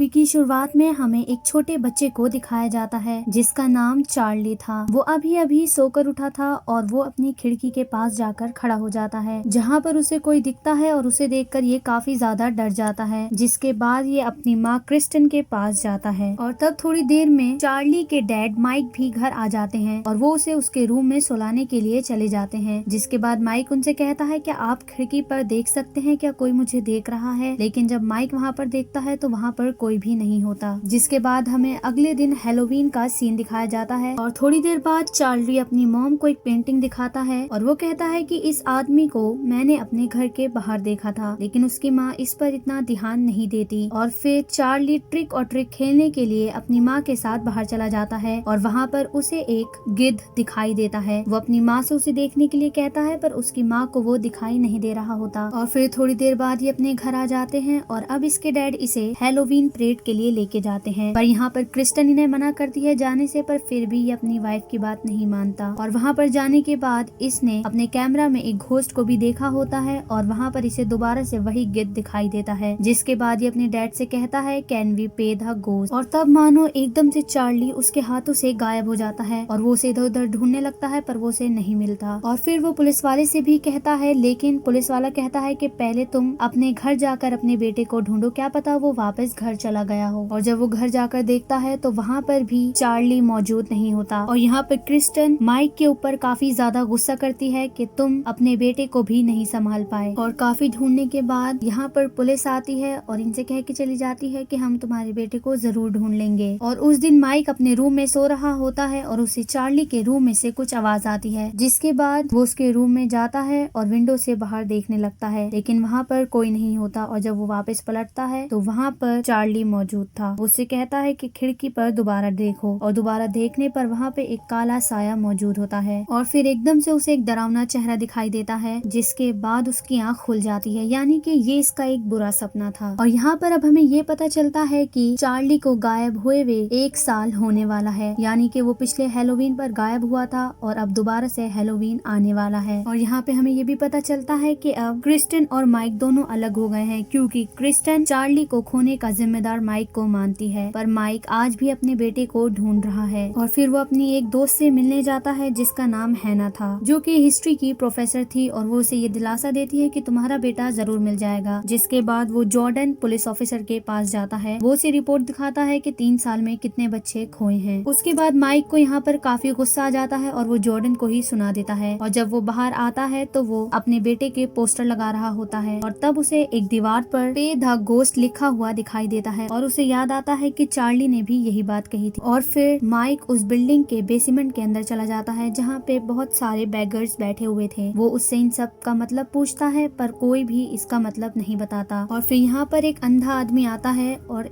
Movie की शुरुआत में हमें एक छोटे बच्चे को दिखाया जाता है जिसका नाम चार्ली था। वो अभी अभी सोकर उठा था और वो अपनी खिड़की के पास जाकर खड़ा हो जाता है जहाँ पर उसे कोई दिखता है और उसे देखकर ये काफी ज्यादा डर जाता है। जिसके बाद ये अपनी माँ क्रिस्टन के पास जाता है और तब थोड़ी देर में चार्ली के डैड माइक भी घर आ जाते हैं और वो उसे उसके रूम में सुलाने के लिए चले जाते हैं। जिसके बाद माइक उनसे कहता है क्या आप खिड़की पर देख सकते हैं, क्या कोई मुझे देख रहा है। लेकिन जब माइक वहाँ पर देखता है तो वहाँ पर कोई भी नहीं होता। जिसके बाद हमें अगले दिन हैलोवीन का सीन दिखाया जाता है और थोड़ी देर बाद चार्ली अपनी मॉम को एक पेंटिंग दिखाता है और वो कहता है कि इस आदमी को मैंने अपने घर के बाहर देखा था, लेकिन उसकी माँ इस पर इतना ध्यान नहीं देती। और फिर चार्ली ट्रिक और ट्रिक खेलने के लिए अपनी माँ के साथ बाहर चला जाता है और वहाँ पर उसे एक गिद्ध दिखाई देता है। वो अपनी माँ से उसे देखने के लिए कहता है पर उसकी माँ को वो दिखाई नहीं दे रहा होता। और फिर थोड़ी देर बाद ये अपने घर आ जाते हैं और अब इसके डैड इसे हैलोवीन परेड के लिए लेके जाते हैं। पर यहाँ पर क्रिस्टन इन्हें मना करती है जाने से, पर फिर भी ये अपनी वाइफ की बात नहीं मानता। और वहाँ पर जाने के बाद इसने अपने कैमरा में एक घोस्ट को भी देखा होता है और वहाँ पर इसे दोबारा से वही गिद्ध दिखाई देता है। जिसके बाद ये अपने डैड से कहता है कैन वी पे द घोस्ट। और तब मानो एकदम से चार्ली उसके हाथों से गायब हो जाता है और वो उसे इधर उधर ढूंढने लगता है पर वो उसे नहीं मिलता। और फिर वो पुलिस वाले से भी कहता है, लेकिन पुलिस वाला कहता है कि पहले तुम अपने घर जाकर अपने बेटे को ढूंढो, क्या पता वो वापस घर चला गया हो। और जब वो घर जाकर देखता है तो वहाँ पर भी चार्ली मौजूद नहीं होता। और यहाँ पर क्रिस्टन माइक के ऊपर काफी ज्यादा गुस्सा करती है कि तुम अपने बेटे को भी नहीं संभाल पाए। और काफी ढूंढने के बाद यहाँ पर पुलिस आती है और इनसे कह के चली जाती है कि हम तुम्हारे बेटे को जरूर ढूंढ लेंगे। और उस दिन माइक अपने रूम में सो रहा होता है और उसे चार्ली के रूम में से कुछ आवाज आती है। जिसके बाद वो उसके रूम में जाता है और विंडो से बाहर देखने लगता है, लेकिन वहाँ पर कोई नहीं होता। और जब वो वापस पलटता है तो वहाँ पर चार्ली मौजूद था। उससे कहता है कि खिड़की पर दोबारा देखो और दोबारा देखने पर वहाँ पे एक काला साया मौजूद होता है। और फिर एकदम से उसे एक डरावना चेहरा दिखाई देता है जिसके बाद उसकी आंख खुल जाती है, यानी कि ये इसका एक बुरा सपना था। और यहाँ पर अब हमें ये पता चलता है कि चार्ली को गायब हुए हुए 1 साल होने वाला है, यानी कि वो पिछले हैलोवीन पर गायब हुआ था और अब दोबारा से हैलोवीन आने वाला है। और यहाँ पे हमें ये भी पता चलता है कि अब क्रिस्टन और माइक दोनों अलग हो गए हैं, क्योंकि क्रिस्टन चार्ली को खोने का जिम्मेदार माइक को मानती है, पर माइक आज भी अपने बेटे को ढूंढ रहा है। और फिर वो अपनी एक दोस्त से मिलने जाता है जिसका नाम हैना था, जो कि हिस्ट्री की प्रोफेसर थी, और वो उसे ये दिलासा देती है कि तुम्हारा बेटा जरूर मिल जाएगा। जिसके बाद वो जॉर्डन पुलिस ऑफिसर के पास जाता है। वो उसे रिपोर्ट दिखाता है कि 3 साल में कितने बच्चे खोए हैं। उसके बाद माइक को यहाँ पर काफी गुस्सा आ जाता है और वो जॉर्डन को ही सुना देता है। और जब वो बाहर आता है तो वो अपने बेटे के पोस्टर लगा रहा होता है और तब उसे एक दीवार पर पे द घोस्ट लिखा हुआ दिखाई देता है और उसे याद आता है कि चार्ली ने भी यही बात कही थी। और फिर माइक उस बिल्डिंग के बेसमेंट के अंदर चला जाता है जहाँ पे बहुत सारे बैगर्स बैठे हुए थे। वो उससे इन सब का मतलब पूछता है पर कोई भी इसका मतलब नहीं बताता। और फिर यहाँ पर एक अंधा आदमी आता है और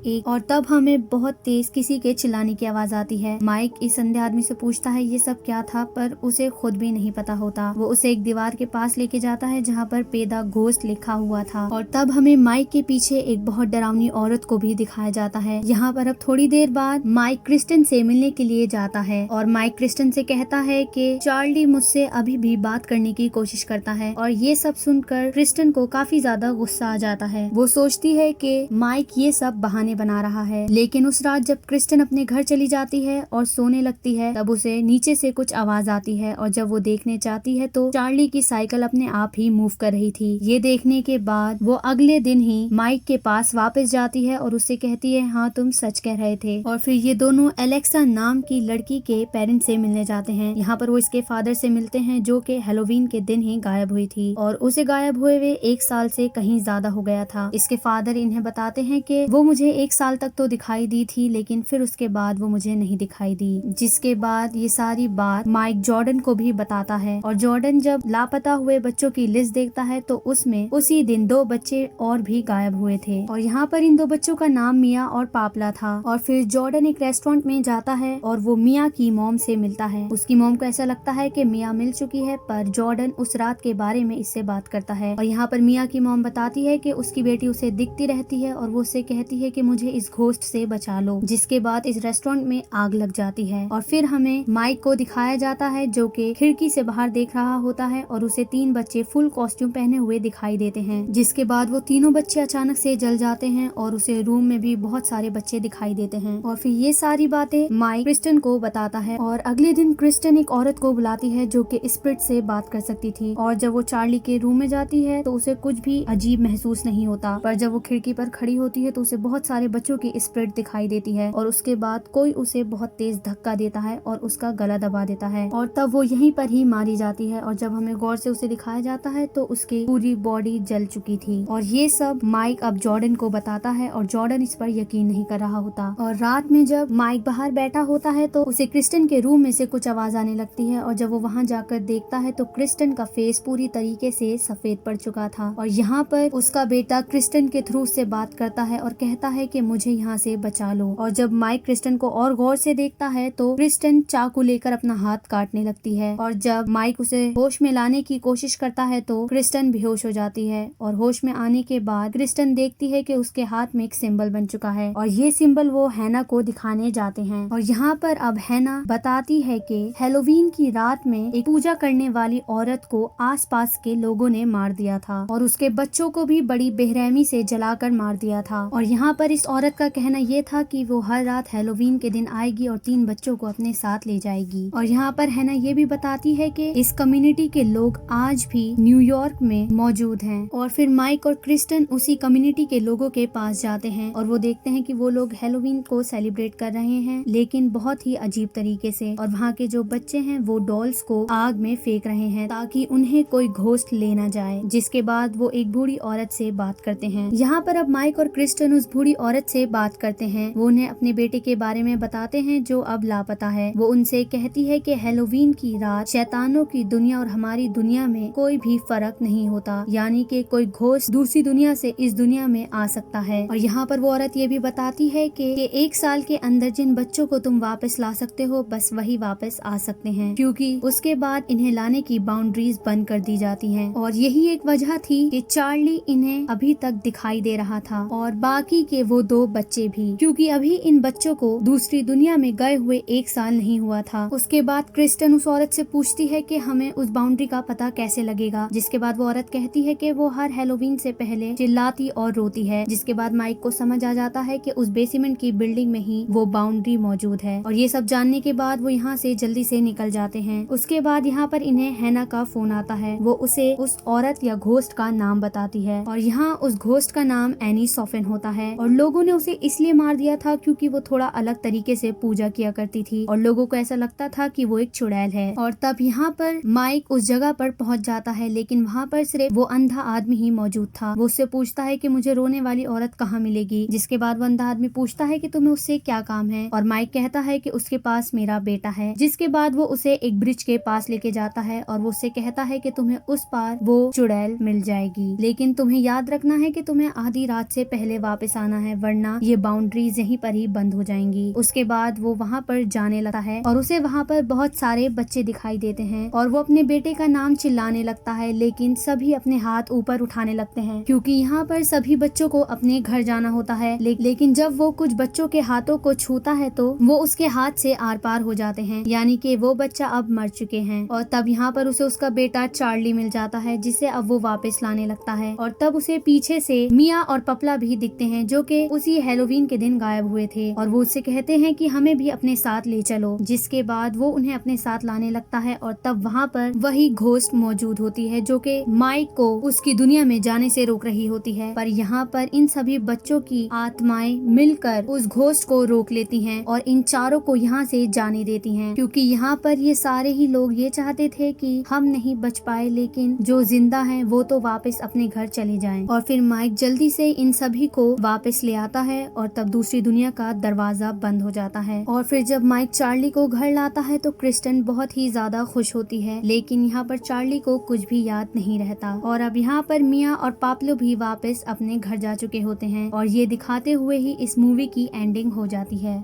तब हमें बहुत तेज किसी के चिल्लाने की आवाज आती है। माइक इस अंधे आदमी से पूछता है ये सब क्या था, पर उसे खुद भी नहीं पता होता। वो उसे एक दीवार के पास लेके जाता है जहाँ पर पे द घोस्ट लिखा हुआ था। और तब हमें माइक के पीछे एक बहुत डरावनी औरत को भी दिखाया जाता है। यहाँ पर अब थोड़ी देर बाद माइक क्रिस्टन से मिलने के लिए जाता है और माइक क्रिस्टन से कहता है कि चार्ली मुझसे अभी भी बात करने की कोशिश करता है। और ये सब सुनकर क्रिस्टन को काफी ज्यादा गुस्सा आ जाता है। वो सोचती है कि माइक ये सब बहाने बना रहा है। लेकिन उस रात जब क्रिस्टन अपने घर चली जाती है और सोने लगती है तब उसे नीचे से कुछ आवाज आती है और जब वो देखने जाती है तो चार्ली की साइकिल अपने आप ही मूव कर रही थी। ये देखने के बाद वो अगले दिन ही माइक के पास वापस जाती है और उससे कहती है हाँ तुम सच कह रहे थे। और फिर ये दोनों एलेक्सा नाम की लड़की के पेरेंट्स से मिलने जाते हैं। यहाँ पर वो इसके फादर से मिलते हैं जो कि हैलोवीन के दिन ही गायब हुई थी और उसे गायब हुए 1 साल से कहीं ज्यादा हो गया था। इसके फादर इन्हें बताते हैं कि वो मुझे 1 साल तक तो दिखाई दी थी, लेकिन फिर उसके बाद वो मुझे नहीं दिखाई दी। जिसके बाद ये सारी बात माइक जॉर्डन को भी बताता है और जॉर्डन जब लापता हुए बच्चों की लिस्ट देखता है तो उसमें उसी दिन 2 बच्चे और भी गायब हुए थे। और यहाँ पर इन 2 बच्चों का नाम मिया और पापला था। और फिर जॉर्डन एक रेस्टोरेंट में जाता है और वो मिया की मॉम से मिलता है। उसकी मॉम को ऐसा लगता है कि मिया मिल चुकी है, पर जॉर्डन उस रात के बारे में इससे बात करता है। और यहाँ पर मिया की मॉम बताती है कि उसकी बेटी उसे दिखती रहती है और वो उससे कहती है कि मुझे इस घोस्ट से बचा लो। जिसके बाद इस रेस्टोरेंट में आग लग जाती है और फिर हमें माइक को दिखाया जाता है जो कि खिड़की से बाहर देख रहा होता है और उसे 3 बच्चे फुल कॉस्ट्यूम पहने हुए दिखाई देते हैं। जिसके बाद वो तीनों बच्चे अचानक से जल जाते हैं और उसे रूम रूम में भी बहुत सारे बच्चे दिखाई देते हैं। और फिर ये सारी बातें माइक क्रिस्टन को बताता है और अगले दिन क्रिस्टन एक औरत को बुलाती है जो कि स्पिरिट से बात कर सकती थी। और जब वो चार्ली के रूम में जाती है तो उसे कुछ भी अजीब महसूस नहीं होता, पर जब वो खिड़की पर खड़ी होती है तो उसे बहुत सारे बच्चों की स्पिरिट दिखाई देती है। और उसके बाद कोई उसे बहुत तेज धक्का देता है और उसका गला दबा देता है और तब वो यहीं पर ही मारी जाती है। और जब हमें गौर से उसे दिखाया जाता है तो उसकी पूरी बॉडी जल चुकी थी। और ये सब माइक अब जॉर्डन को बताता है और जॉर्डन इस पर यकीन नहीं कर रहा होता। और रात में जब माइक बाहर बैठा होता है तो उसे क्रिस्टन के रूम में से कुछ आवाज आने लगती है। और जब वो वहाँ जाकर देखता है तो क्रिस्टन का फेस पूरी तरीके से सफेद पड़ चुका था। और यहाँ पर उसका बेटा क्रिस्टन के थ्रू से बात करता है और कहता है कि मुझे यहाँ से बचा लो। और जब माइक क्रिस्टन को और गौर से देखता है तो क्रिस्टन चाकू लेकर अपना हाथ काटने लगती है। और जब माइक उसे होश में लाने की कोशिश करता है तो क्रिस्टन बेहोश हो जाती है। और होश में आने के बाद क्रिस्टन देखती है कि उसके हाथ में एक सिंबल बन चुका है और ये सिंबल वो हैना को दिखाने जाते हैं। और यहाँ पर अब हैना बताती है कि हैलोवीन की रात में एक पूजा करने वाली औरत को आसपास के लोगों ने मार दिया था और उसके बच्चों को भी बड़ी बेरहमी से जलाकर मार दिया था। और यहाँ पर इस औरत का कहना ये था कि वो हर रात हैलोवीन के दिन आएगी और 3 बच्चों को अपने साथ ले जाएगी। और यहाँ पर हैना ये भी बताती है कि इस कम्युनिटी के लोग आज भी न्यूयॉर्क में मौजूद हैं। और फिर माइक और क्रिस्टन उसी कम्युनिटी के लोगों के पास जाते हैं और वो देखते हैं कि वो लोग हैलोवीन को सेलिब्रेट कर रहे हैं, लेकिन बहुत ही अजीब तरीके से। और वहाँ के जो बच्चे हैं वो डॉल्स को आग में फेंक रहे हैं ताकि उन्हें कोई घोस्ट ले ना जाए। जिसके बाद वो एक बूढ़ी औरत से बात करते हैं। यहाँ पर अब माइक और क्रिस्टन उस बूढ़ी औरत से बात करते हैं। वो उन्हें अपने बेटे के बारे में बताते हैं जो अब लापता है। वो उनसे कहती है कि हैलोवीन की रात शैतानों की दुनिया और हमारी दुनिया में कोई भी फर्क नहीं होता, यानी कि कोई घोस्ट दूसरी दुनिया से इस दुनिया में आ सकता है। और यहाँ पर वो औरत ये भी बताती है कि 1 साल के अंदर जिन बच्चों को तुम वापस ला सकते हो बस वही वापस आ सकते हैं, क्योंकि उसके बाद इन्हें लाने की बाउंड्रीज बंद कर दी जाती हैं। और यही एक वजह थी कि चार्ली इन्हें अभी तक दिखाई दे रहा था और बाकी के वो 2 बच्चे भी, क्योंकि अभी इन बच्चों को दूसरी दुनिया में गए हुए 1 साल नहीं हुआ था। उसके बाद क्रिस्टन उस औरत से पूछती है कि हमें उस बाउंड्री का पता कैसे लगेगा। जिसके बाद वो औरत कहती है कि वो हर हैलोवीन से पहले चिल्लाती और रोती है। जिसके बाद माइक को समझ आ जाता है कि उस बेसमेंट की बिल्डिंग में ही वो बाउंड्री मौजूद है। और ये सब जानने के बाद वो यहाँ से जल्दी से निकल जाते हैं। उसके बाद यहाँ पर इन्हें हैना का फोन आता है। वो उसे उस औरत या घोस्ट का नाम बताती है और यहाँ उस घोस्ट का नाम एनी सॉफिन होता है। और लोगों ने उसे इसलिए मार दिया था क्योंकि वो थोड़ा अलग तरीके से पूजा किया करती थी और लोगों को ऐसा लगता था कि वो एक चुड़ैल है। और तब यहाँ पर माइक उस जगह पर पहुँच जाता है, लेकिन वहाँ पर सिर्फ वो अंधा आदमी ही मौजूद था। वो उससे पूछता है कि मुझे रोने वाली औरत कहाँ मिलेगी। जिसके बाद वो अंधा आदमी पूछता है कि तुम्हें उससे क्या काम है। और माइक कहता है कि उसके पास मेरा बेटा है। जिसके बाद वो उसे एक ब्रिज के पास लेके जाता है और वो उससे कहता है कि तुम्हें उस पार वो चुड़ैल मिल जाएगी, लेकिन तुम्हें याद रखना है कि तुम्हें आधी रात से पहले वापस आना है, वरना ये बाउंड्रीज यहीं पर ही बंद हो जाएंगी। उसके बाद वो वहाँ पर जाने लगता है और उसे वहाँ पर बहुत सारे बच्चे दिखाई देते हैं और वो अपने बेटे का नाम चिल्लाने लगता है, लेकिन सभी अपने हाथ ऊपर उठाने लगते हैं क्योंकि यहाँ पर सभी बच्चों को अपने घर जाना होता है। लेकिन जब वो कुछ बच्चों के हाथों को छूता है तो वो उसके हाथ से आर पार हो जाते हैं, यानी कि वो बच्चा अब मर चुके हैं। और तब यहाँ पर उसे उसका बेटा चार्ली मिल जाता है जिसे अब वो वापस लाने लगता है। और तब उसे पीछे से मिया और पपला भी दिखते हैं जो कि उसी हैलोवीन के दिन गायब हुए थे और वो उससे कहते हैं कि हमें भी अपने साथ ले चलो। जिसके बाद वो उन्हें अपने साथ लाने लगता है और तब वहाँ पर वही घोस्ट मौजूद होती है जो कि माइक को उसकी दुनिया में जाने से रोक रही होती है। पर यहाँ पर इन सभी बच्चों की आत्माएं मिलकर उस घोस्ट को रोक लेती हैं और इन चारों को यहाँ से जाने देती हैं, क्योंकि यहाँ पर ये सारे ही लोग ये चाहते थे कि हम नहीं बच पाए, लेकिन जो जिंदा हैं वो तो वापस अपने घर चले जाएं। और फिर माइक जल्दी से इन सभी को वापस ले आता है और तब दूसरी दुनिया का दरवाजा बंद हो जाता है। और फिर जब माइक चार्ली को घर लाता है तो क्रिस्टन बहुत ही ज्यादा खुश होती है, लेकिन यहाँ पर चार्ली को कुछ भी याद नहीं रहता। और अब यहाँ पर मिया और पाब्लो भी वापस अपने घर जा चुके होते हैं और ये दिखाते हुए ही इस मूवी की एंडिंग हो जाती है।